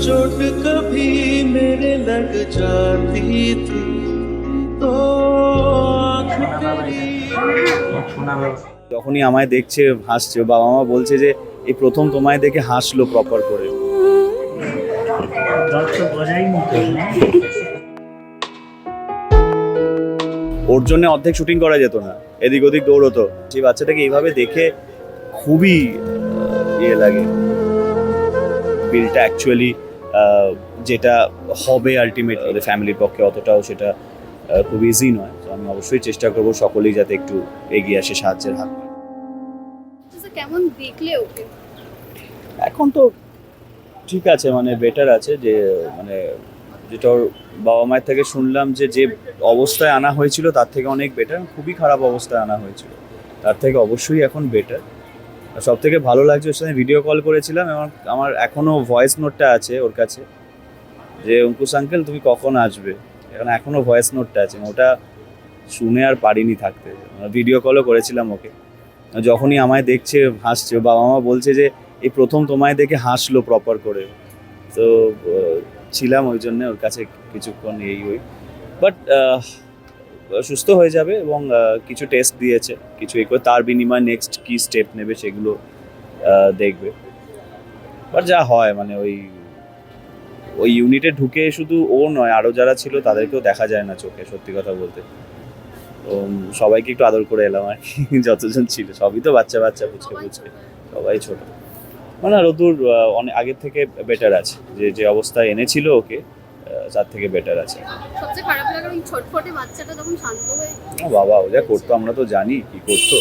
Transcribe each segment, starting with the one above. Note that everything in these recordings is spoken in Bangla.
चोट कभी मेरे लग जाती थी तो आँख तेरी। যখনই আমায় দেখছে হাসছে, বাবা মা বলছে যে এই প্রথম তোমায় দেখে হাসলো প্রপার করে। ওর জন্য অর্ধেক শুটিং করা যেত না, এদিক ওদিক দৌড়তো। সেই বাচ্চাটাকে এইভাবে দেখে খুবই ইয়ে লাগে। বিলটা অ্যাকচুয়ালি যেটা হবে আলটিমেটলি ওদের ফ্যামিলির পক্ষে অতটাও সেটা খুব ইজি নয়। তো আমি অবশ্যই চেষ্টা করবো সকলেই যাতে একটু এগিয়ে আসে সাহায্যের হাত। কেমন দেখলে ওকে? এখন তো ঠিক আছে, মানে বেটার আছে। যে মানে যেটা ওর বাবা মায়ের থেকে শুনলাম যে যে অবস্থায় আনা হয়েছিল তার থেকে অনেক বেটার। খুবই খারাপ অবস্থায় আনা হয়েছিল, তার থেকে অবশ্যই এখন বেটার। আর সব থেকে ভালো লাগছে ওর সাথে ভিডিও কল করেছিলাম এবং আমার এখনও ভয়েস নোটটা আছে ওর কাছে, যে অঙ্কুশ আঙ্কেল তুমি কখন আসবে, এখনও ভয়েস নোটটা আছে। ওটা শুনে আর পারিনি থাকতে। ভিডিও কলও করেছিলাম ওকে। যখনই আমায় দেখছে হাসছে, বাবা মা বলছে যে এই প্রথম তোমায় দেখে হাসলো প্রপার করে। তো ছিলাম ওই জন্য ওর কাছে কিছুক্ষণ ওই বাট সুস্থ হয়ে যাবে এবং কিছু টেস্ট দিয়েছে, কিছু করে তার বিনিময়ে নেক্সট কি স্টেপ নেবে সেগুলো দেখবে। বাট যা হয় মানে ওই ইউনিটে ঢুকে শুধু ও নয়, আরও যারা ছিল তাদেরকেও দেখা যায় না চোখে, সত্যি কথা বলতে। তো সবাইকে একটু আদর করে এলাম আর কি। যতজন ছিল সবই তো বাচ্চা বাচ্চা, পুচকে পুচকে, সবাই ছোট। মানে রতুর অনেক আগের থেকে বেটার আছে, যে যে অবস্থায় এনেছিল ওকে তার থেকে বেটার আছে। সবচেয়ে খারাপ লাগে ওই ছোটফটে বাচ্চাটা যখন শান্ত হয়ে। বাবা ও যা করতো আমরা তো জানি কি করতো।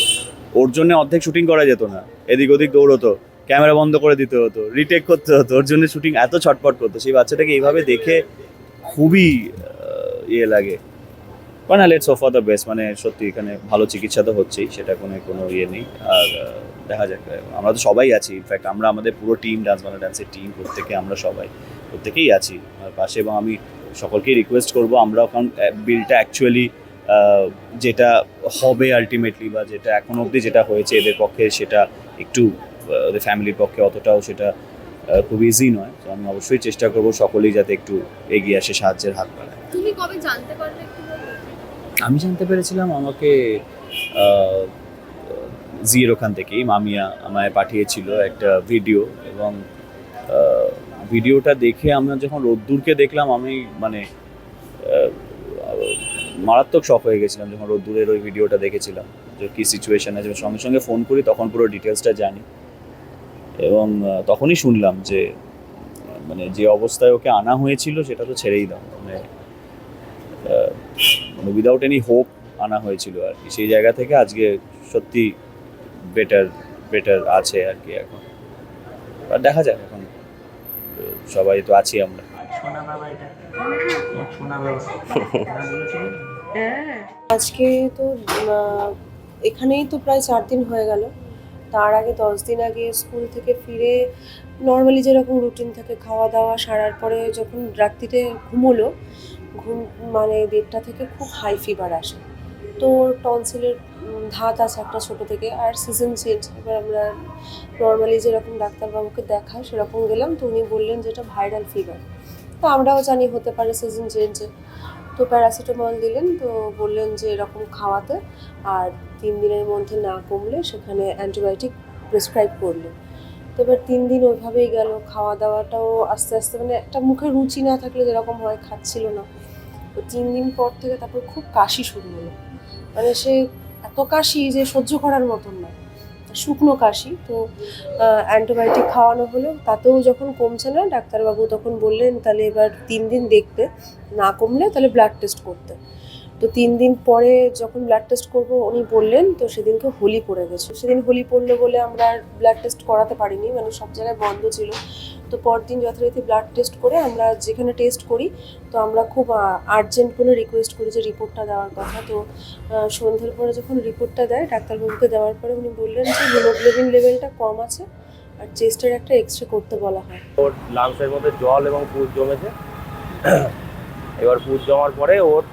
ওর জন্য অর্ধেক শুটিং করা যেত না, এদিক ওদিক দৌড়তো, ক্যামেরা বন্ধ করে দিতে হতো, রিটেক করতে হতো। ওর জন্য শুটিং এত ছটফট করতো। সেই বাচ্চাটাকে এইভাবে দেখে খুবই ইয়ে লাগে। মানে let's hope for the best. মানে সত্যি এখানে ভালো চিকিৎসা তো হচ্ছেই, সেটা কোনো ইয়ে নেই। আর দেখা যাক, আমরা তো সবাই আছি। ইনফ্যাক্ট আমরা আমাদের পুরো টিম, ডান্স বাংলা ডান্সের টিম প্রত্যেকে, আমরা সবাই প্রত্যেকেই আছি আমার পাশে। এবং আমি সকলকেই রিকোয়েস্ট করবো, আমরা কারণ বিলটা অ্যাকচুয়ালি যেটা হবে আলটিমেটলি বা যেটা এখনো অবধি যেটা হয়েছে এদের পক্ষে, সেটা একটু ওদের ফ্যামিলির পক্ষে অতটাও সেটা খুব ইজি নয়। তো আমি অবশ্যই চেষ্টা করবো সকলেই যাতে একটু এগিয়ে আসে সাহায্যের হাত বাড়ায়। তুমি কবে জানতে পারলে একটু বলো? আমি জানতে পেরেছিলাম, আমাকে জির ওখান থেকেই মামিয়া আমায় পাঠিয়েছিল একটা ভিডিও। এবং ভিডিওটা দেখে আমরা যখন রোদ্দুরকে দেখলাম, আমি মানে মারাত্মক শক হয়ে গেছিলাম যখন রোদ্দুরের ওই ভিডিওটা দেখেছিলাম, যে কী সিচুয়েশান আছে। সঙ্গে সঙ্গে ফোন করি, তখন পুরো ডিটেলসটা জানি। এবং তখনই শুনলাম যে মানে যে অবস্থায় ওকে আনা হয়েছিল সেটা তো ছেড়েই দাও, মানে উইদাউট এনি হোপ আনা হয়েছিল আর কি। সেই জায়গা থেকে আজকে সত্যি বেটার আছে আর কি এখন। আর দেখা যাক, এখন সবাই তো আছি আমরা। আজকে তো এখানেই তো প্রায় 4 দিন হয়ে গেল। তার আগে 10 দিন আগে স্কুল থেকে ফিরে নর্মালি যেরকম রুটিন থাকে, খাওয়া দাওয়া সারার পরে যখন রাত্রিতে ঘুমোলো, মানে 1:30টা থেকে খুব হাই ফিভার আসে। তো টনসিলের ধাত আছে একটা ছোটো থেকে, আর সিজন চেঞ্জ। এবার আমরা নর্মালি যেরকম ডাক্তারবাবুকে দেখাই সেরকম গেলাম, তো উনি বললেন যে এটা ভাইরাল ফিভার। তো আমরাও জানি হতে পারে সিজন চেঞ্জে। তো প্যারাসিটামল দিলেন, তো বললেন যে এরকম খাওয়াতে, আর 3 দিনের মধ্যে না কমলে সেখানে অ্যান্টিবায়োটিক প্রেসক্রাইব করলেন। তো এবার 3 দিন ওইভাবেই গেল। খাওয়া দাওয়াটাও আস্তে আস্তে, মানে একটা মুখে রুচি না থাকলে যেরকম হয়, খাচ্ছিল না। তো 3 দিন পর থেকে তারপর খুব কাশি শুরু হলো। মানে সে এত কাশি যে সহ্য করার মতন না, শুকনো কাশি। তো অ্যান্টিবায়োটিক খাওয়ানো হলো, তাতেও যখন কমছে না, ডাক্তারবাবু তখন বললেন তাহলে এবার 3 দিন দেখতে, না কমলে তাহলে ব্লাড টেস্ট করতে। তো 3 দিন পরে যখন ব্লাড টেস্ট করবো উনি বললেন, তো সেদিনকে হোলি পড়ে গেছে। সেদিন হোলি পড়লো বলে আমরা আর ব্লাড টেস্ট করাতে পারিনি, মানে সব জায়গায় বন্ধ ছিল। তো পরদিন যথারীতি ব্লাড টেস্ট করে, আমরা যেখানে টেস্ট করি, তো আমরা খুব আর্জেন্ট করে রিকোয়েস্ট করি যে রিপোর্টটা দেওয়ার কথা। তো সন্ধ্যের পরে যখন রিপোর্টটা দেয় ডাক্তারবাবুকে, দেওয়ার পরে উনি বললেন যে হিমোগ্লোবিন লেভেলটা কম আছে, আর চেস্টের একটা এক্সরে করতে বলা হয়। ওর লাংসের মধ্যে জল এবং পুজ জমেছে। এবার পুজ জমার পরে ওর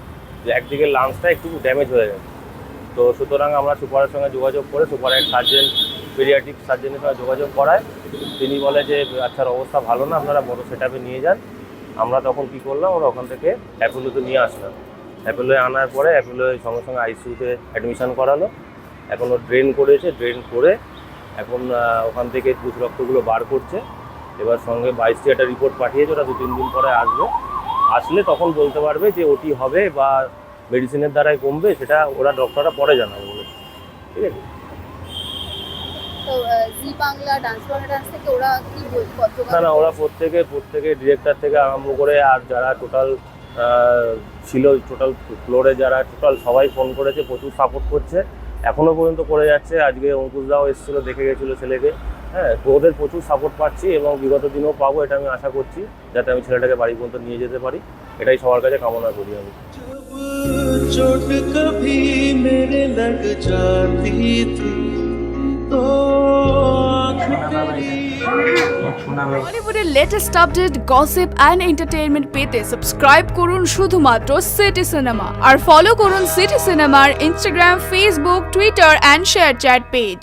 একদিকে লাংসটা একটু ড্যামেজ হয়ে গেছে। তো সুতরাং আমরা সুপারের সঙ্গে যোগাযোগ করে, সুপারের সার্জেন, পেডিয়াট্রিক সার্জেনের সঙ্গে যোগাযোগ করায় তিনি বলে যে বাচ্চার অবস্থা ভালো না, আপনারা বড় সেট আপে নিয়ে যান। আমরা তখন কী করলাম, ওরা ওখান থেকে অ্যাপোলোতে নিয়ে আসলাম। অ্যাপোলোয় আনার পরে অ্যাপোলোয় সঙ্গে সঙ্গে আইসিইউতে অ্যাডমিশন করালো। এখন ও ড্রেন করেছে, ড্রেন করে এখন ওখান থেকে দুধ রক্তগুলো বার করছে। এবার সঙ্গে 22টি একটা রিপোর্ট পাঠিয়েছে, ওরা 2-3 দিন পরে আসবে। আসলে তখন বলতে পারবে যে ওটি হবে বা মেডিসিনের দ্বারাই কমবে, সেটা ওরা ডক্টররা পরে জানাবে বলেছে। ঠিক আছে। তো জি বাংলা ডান্স থেকে ওরা কি না না, ওরা প্রত্যেকে ডিরেক্টর থেকে আরম্ভ করে আর যারা টোটাল ছিল, টোটাল ফ্লোরে যারা টোটাল সবাই ফোন করেছে, প্রচুর সাপোর্ট করছে, এখনও পর্যন্ত করে যাচ্ছে। আজকে অঙ্কুশদাও এসেছিলো, দেখে গেছিলো ছেলেকে। হ্যাঁ, তো ওদের প্রচুর সাপোর্ট পাচ্ছি এবং বিগত দিনেও পাবো, এটা আমি আশা করছি, যাতে আমি ছেলেটাকে বাড়ি পর্যন্ত নিয়ে যেতে পারি। এটাই সবার কাছে কামনা করি আমি। जब चोट कभी मेरे लग जाती थी तो आँख तेरी বলিউডের latest update, gossip and entertainment পেতে সাবস্ক্রাইব করুন শুধুমাত্র সিটি সিনেমা আর ফলো করুন সিটি সিনেমার Instagram, Facebook, Twitter and share chat page.